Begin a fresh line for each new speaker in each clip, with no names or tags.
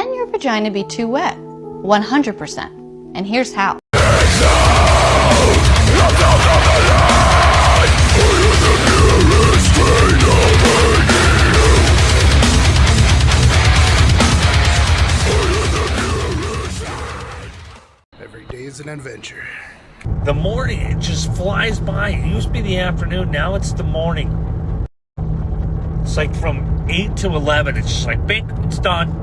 Can your vagina be too wet? 100%. And here's how.
Every day is an adventure.
The morning, it just flies by. It used to be the afternoon, now it's the morning. It's like from 8 to 11, it's just like, bing, it's done.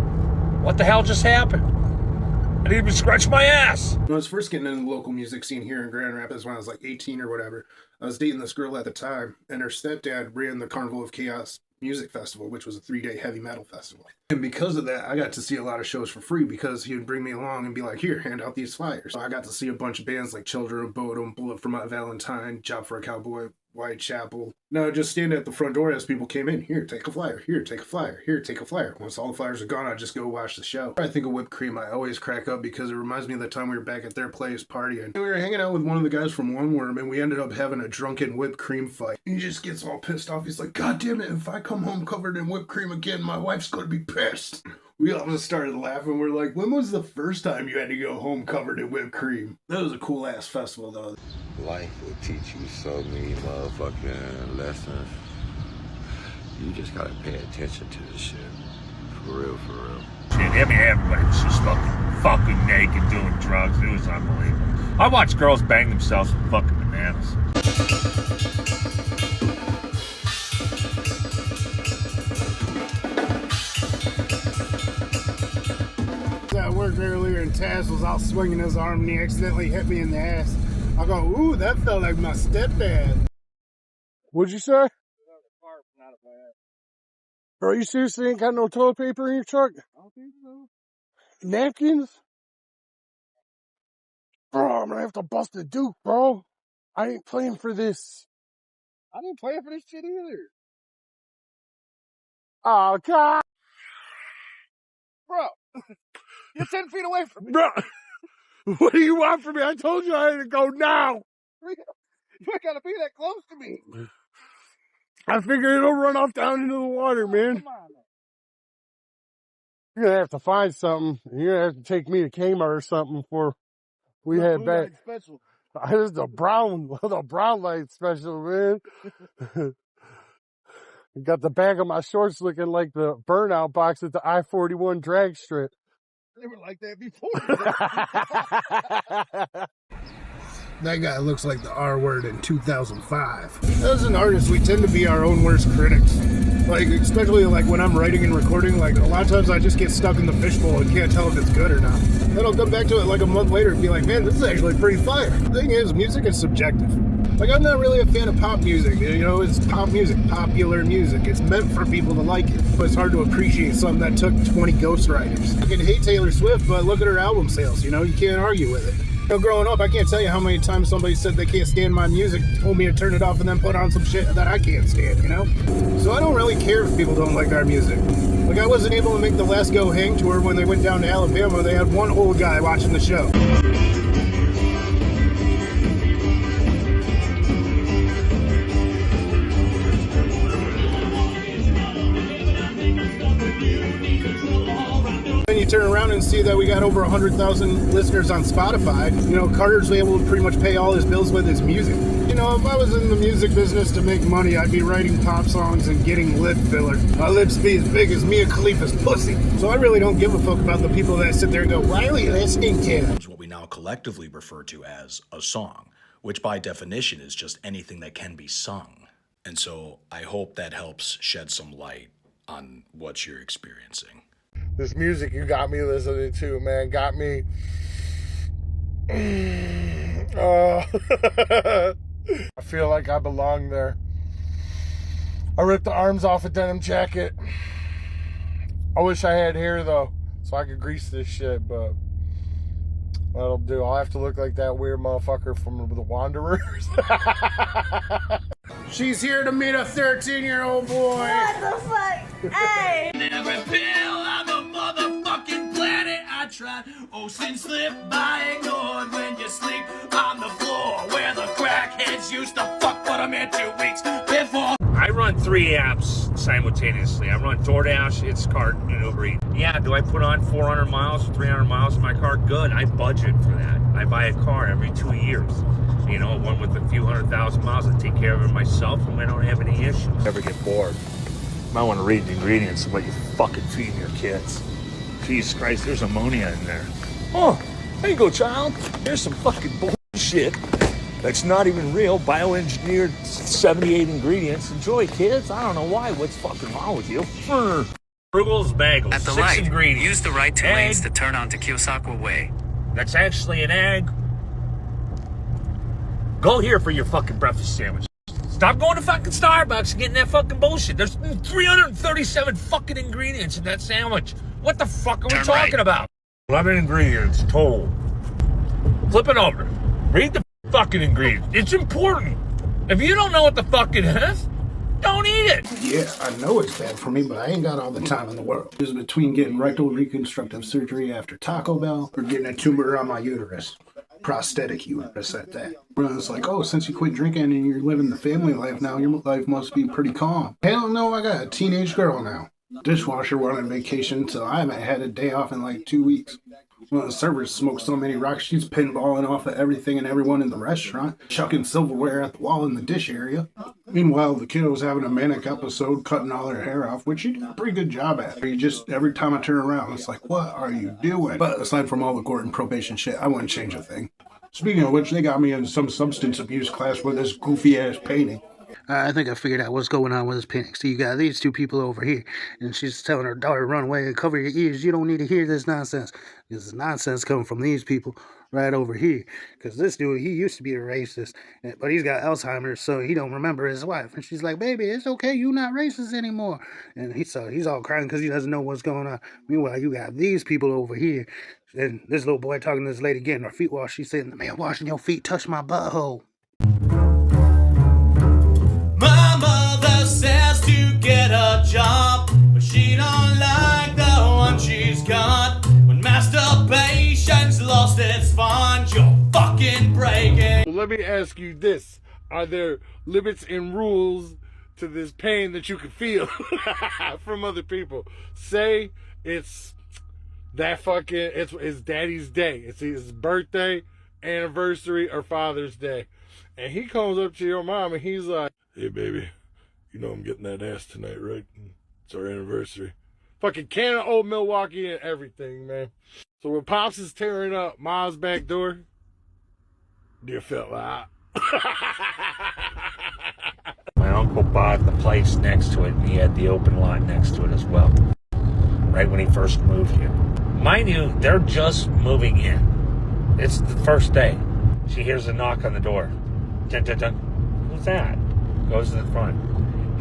What the hell just happened? I didn't even scratch my ass.
When I was first getting into the local music scene here in Grand Rapids when I was like 18 or whatever, I was dating this girl at the time, and her stepdad ran the Carnival of Chaos Music Festival, which was a 3-day heavy metal festival. And because of that, I got to see a lot of shows for free because he would bring me along and be like, here, hand out these flyers. So I got to see a bunch of bands like Children of Bodom, Bullet for My Valentine, Job for a Cowboy, Whitechapel. Now just stand at the front door as people came in. Here, take a flyer. Here, take a flyer. Here, take a flyer. Once all the flyers are gone, I just go watch the show. I think of Whipped Cream, I always crack up because it reminds me of the time we were back at their place partying. And we were hanging out with one of the guys from One Worm, and we ended up having a drunken Whipped Cream fight. And he just gets all pissed off. He's like, God damn it, if I come home covered in whipped cream again, my wife's gonna be pissed. We all just started laughing. We're like, when was the first time you had to go home covered in whipped cream? That was a cool ass festival though.
Life will teach you so many motherfucking lessons. You just gotta pay attention to this shit. For real, for real.
Shit, I mean, everybody was just fucking naked doing drugs. It was unbelievable. I watched girls bang themselves with fucking bananas.
I worked earlier and Taz was out swinging his arm and he accidentally hit me in the ass. I go, ooh, that felt like my stepdad.
What'd you say? Bro, you seriously ain't got no toilet paper in your truck? I don't think so. Napkins? Bro, I'm gonna have to bust a Duke, bro. I ain't playing for this. I didn't play for this shit either. Oh, God. Bro, you're 10 feet away from me. Bro, what do you want from me? I told you I had to go now. You ain't gotta be that close to me. I figure it'll run off down into the water, man. Come on, man. You're gonna have to find something. You're gonna have to take me to Kmart or something before we head back. Special. This is the brown light special, man. You got the back of my shorts looking like the burnout box at the I-41 drag strip. They were like that before.
That guy looks like the R word in 2005. As an artist, we tend to be our own worst critics. Like, especially like when I'm writing and recording, like a lot of times I just get stuck in the fishbowl and can't tell if it's good or not. Then I'll come back to it like a month later and be like, man, this is actually pretty fire. The thing is, music is subjective. Like, I'm not really a fan of pop music. You know, it's pop music, popular music. It's meant for people to like it. But it's hard to appreciate something that took 20 ghostwriters. I can hate Taylor Swift, but look at her album sales. You know, you can't argue with it. You know, growing up, I can't tell you how many times somebody said they can't stand my music, told me to turn it off and then put on some shit that I can't stand, you know? So I don't really care if people don't like our music. Like, I wasn't able to make the Last Go Hang tour when they went down to Alabama. They had one old guy watching the show. Then you turn around and see that we got over 100,000 listeners on Spotify. You know, Carter's able to pretty much pay all his bills with his music. You know, if I was in the music business to make money, I'd be writing pop songs and getting lip filler. My lips be as big as Mia Khalifa's pussy. So I really don't give a fuck about the people that sit there and go, why are we listening to?
It's what we now collectively refer to as a song, which by definition is just anything that can be sung. And so I hope that helps shed some light on what you're experiencing.
This music you got me listening to, man, got me. I feel like I belong there. I ripped the arms off a denim jacket. I wish I had hair though, so I could grease this shit, but that'll do. I'll have to look like that weird motherfucker from The Wanderers.
She's here to meet a 13-year-old boy.
What the fuck? Hey!
Every pill on the motherfucking planet I tried. Ocean slip by ignored when you sleep on the floor where the crackheads used to fuck, but I met 2 weeks before.
I I run 3 apps simultaneously. I run DoorDash, Instacart, and Uber Eats. Yeah, do I put on 400 miles or 300 miles in my car? Good, I budget for that. I buy a car every 2 years. You know, one with a few 100,000 miles. I take care of it myself, and I don't have any issues. Never get bored. You might want to read the ingredients of what you fucking feeding your kids. Jesus Christ, there's ammonia in there. Oh, there you go, child. Here's some fucking bullshit that's not even real, bioengineered 78 ingredients. Enjoy, kids. I don't know why. What's fucking wrong with you? Frugal's Bagels.
At the
6
light,
ingredients.
use the right 2
Egg.
lanes to turn onto Kiyosakwa Way.
That's actually an egg. Go here for your fucking breakfast sandwich. Stop going to fucking Starbucks and getting that fucking bullshit. There's 337 fucking ingredients in that sandwich. What the fuck are we talking about? 11 ingredients total. Flip it over. Read the fucking ingredients. It's important. If you don't know what the fuck it is, don't eat it.
Yeah, I know it's bad for me, but I ain't got all the time in the world. It was between getting rectal reconstructive surgery after Taco Bell or getting a tumor on my uterus. Prosthetic uterus at that. It's like, oh, since you quit drinking and you're living the family life now, your life must be pretty calm. Hell no, I got a teenage girl now. Dishwasher went on vacation, so I haven't had a day off in like 2 weeks. One of the servers smoked so many rocks, she's pinballing off of everything and everyone in the restaurant, chucking silverware at the wall in the dish area. Meanwhile, the kid was having a manic episode, cutting all her hair off, which she did a pretty good job at. You just, every time I turn around, it's like, what are you doing? But aside from all the court and probation shit, I wouldn't change a thing. Speaking of which, they got me in some substance abuse class with this goofy-ass painting.
I think I figured out what's going on with this painting. So you got these 2 people over here, and she's telling her daughter, run away and cover your ears. You don't need to hear this nonsense. This is nonsense coming from these people right over here. Because this dude, he used to be a racist, but he's got Alzheimer's, so he don't remember his wife. And she's like, baby, it's okay. You're not racist anymore. And he's all crying because he doesn't know what's going on. Meanwhile, you got these people over here. And this little boy talking to this lady getting her feet washed. She's saying, man, washing your feet touch my butthole.
My mother says to get a job, but she don't like the one she's got. When masturbation's lost its fun, you're fucking breaking.
Well, let me ask you this. Are there limits and rules to this pain that you can feel from other people? Say it's that fucking, it's daddy's day. It's his birthday, anniversary, or Father's Day. And he comes up to your mom and he's like, hey, baby, you know I'm getting that ass tonight, right? It's our anniversary. Fucking can of old Milwaukee and everything, man. So when Pops is tearing up Mom's back door, do you feel like
My uncle bought the place next to it, and he had the open lot next to it as well, right when he first moved here. Mind you, they're just moving in. It's the first day. She hears a knock on the door. Dun, dun, dun. Who's that? Goes to the front.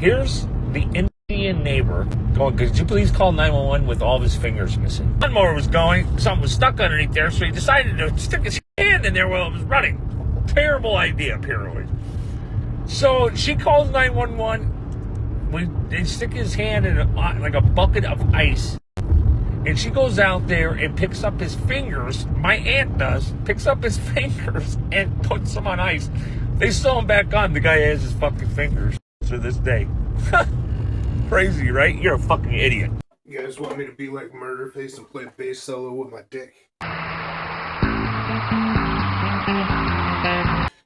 Here's the Indian neighbor going, could you please call 911 with all of his fingers missing? Lawnmower was going, something was stuck underneath there, so he decided to stick his hand in there while it was running. Terrible idea, apparently. So she calls 911. They stick his hand in like a bucket of ice. And she goes out there and picks up his fingers. My aunt does. Picks up his fingers and puts them on ice. They sew them back on. The guy has his fucking fingers to this day. Crazy, right? You're a fucking idiot.
You guys want me to be like Murderface and play bass solo with my dick?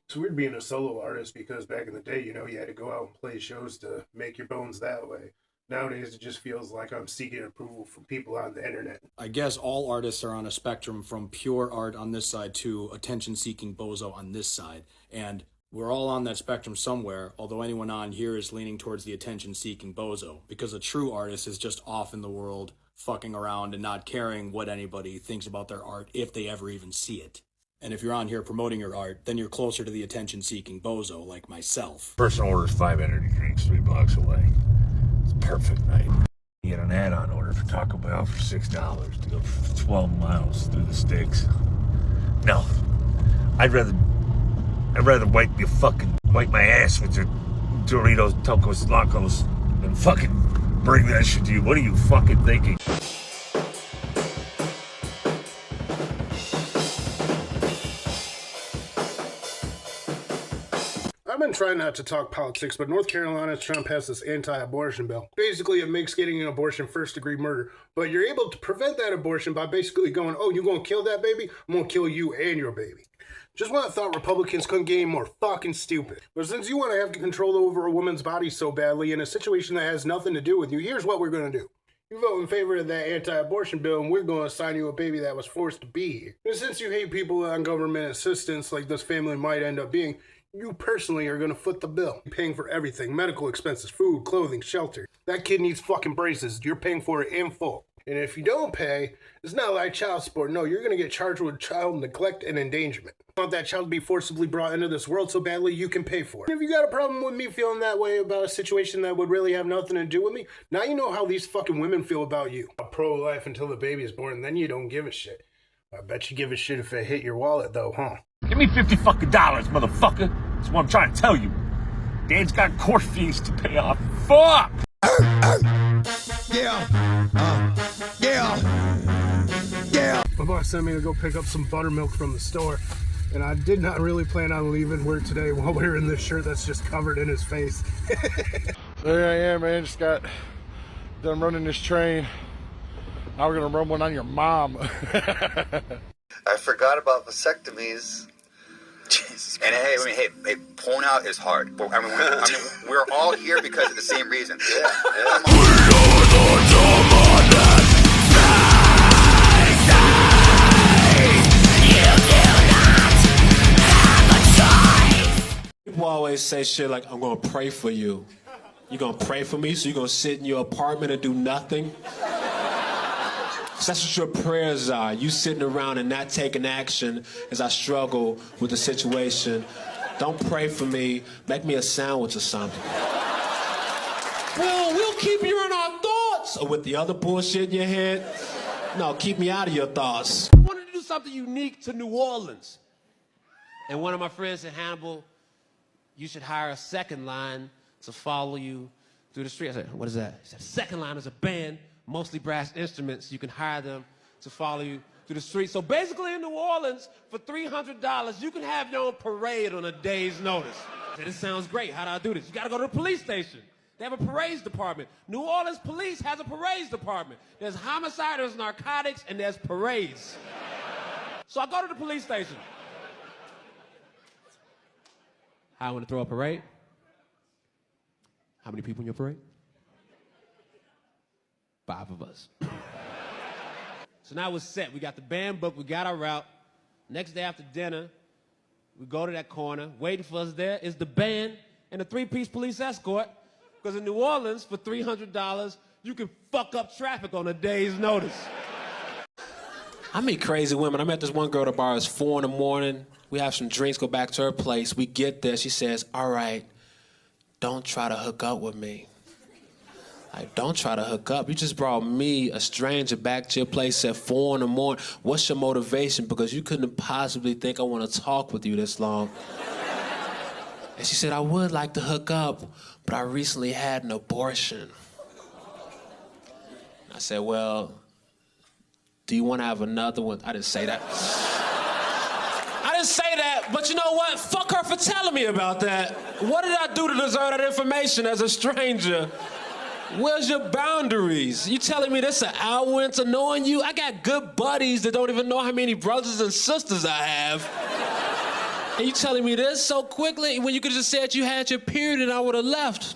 It's weird being a solo artist because back in the day, you know, you had to go out and play shows to make your bones that way. Nowadays, it just feels like I'm seeking approval from people on the internet.
I guess all artists are on a spectrum from pure art on this side to attention-seeking bozo on this side. And we're all on that spectrum somewhere, although anyone on here is leaning towards the attention-seeking bozo. Because a true artist is just off in the world, fucking around and not caring what anybody thinks about their art, if they ever even see it. And if you're on here promoting your art, then you're closer to the attention-seeking bozo like myself.
Person orders 5 energy drinks 3 blocks away. It's a perfect night. You get an add-on order for Taco Bell for $6 to go 12 miles through the sticks. No, I'd rather wipe my ass with your Doritos, Tacos, Locos than fucking bring that shit to you. What are you fucking thinking?
I'm been trying not to talk politics, but North Carolina is trying to pass this anti-abortion bill. Basically, it makes getting an abortion first-degree murder, but you're able to prevent that abortion by basically going, oh, you gonna kill that baby? I'm gonna kill you and your baby. Just when I thought Republicans couldn't get any more fucking stupid. But since you want to have control over a woman's body so badly in a situation that has nothing to do with you, here's what we're gonna do. You vote in favor of that anti-abortion bill, and we're going to assign you a baby that was forced to be here. And since you hate people on government assistance like this family might end up being, you personally are going to foot the bill. You're paying for everything, medical expenses, food, clothing, shelter. That kid needs fucking braces. You're paying for it in full. And if you don't pay, it's not like child support. No, you're going to get charged with child neglect and endangerment. You want that child to be forcibly brought into this world so badly you can pay for it. And if you got a problem with me feeling that way about a situation that would really have nothing to do with me, now you know how these fucking women feel about you. Pro-life until the baby is born, and then you don't give a shit. I bet you give a shit if it hit your wallet though, huh?
Give me $50 fucking dollars, motherfucker. That's what I'm trying to tell you. Dad's got court fees to pay off. Fuck!
My boss sent me to go pick up some buttermilk from the store, and I did not really plan on leaving work today while wearing this shirt that's just covered in his face.
There I am, man. Just got done running this train. Now we're gonna run one on your mom.
I forgot about vasectomies. Jesus Christ. And hey, pulling out is hard. But, we're all here because of the same reason.
People always say shit like, I'm gonna pray for you. You gonna pray for me, so you gonna sit in your apartment and do nothing? So that's what your prayers are. You sitting around and not taking action as I struggle with the situation. Don't pray for me. Make me a sandwich or something. Well, we'll keep you in our thoughts. Or with the other bullshit in your head. No, keep me out of your thoughts. I wanted to do something unique to New Orleans. And one of my friends said, Hannibal, you should hire a second line to follow you through the street. I said, what is that? He said, second line is a band, mostly brass instruments. You can hire them to follow you through the street. So basically in New Orleans, for $300, you can have your own parade on a day's notice. I said, this sounds great. How do I do this? You got to go to the police station. They have a parades department. New Orleans police has a parades department. There's homicide, there's narcotics, and there's parades. So I go to the police station. I want to throw a parade. How many people in your parade? 5 of us. So now we're set. We got the band booked. We got our route. Next day after dinner, we go to that corner. Waiting for us there is the band and a 3-piece police escort. Because in New Orleans, for $300, you can fuck up traffic on a day's notice. I meet crazy women. I met this one girl at the bar. It's 4 in the morning. We have some drinks, go back to her place. We get there. She says, all right, don't try to hook up with me. Like, don't try to hook up. You just brought me, a stranger, back to your place at 4 in the morning. What's your motivation? Because you couldn't possibly think I want to talk with you this long. And she said, I would like to hook up, but I recently had an abortion. I said, well, do you want to have another one? I didn't say that. I didn't say that, but you know what? Fuck her for telling me about that. What did I do to deserve that information as a stranger? Where's your boundaries? You telling me this an hour into knowing you? I got good buddies that don't even know how many brothers and sisters I have. And you telling me this so quickly when you could have just said you had your period and I would have left.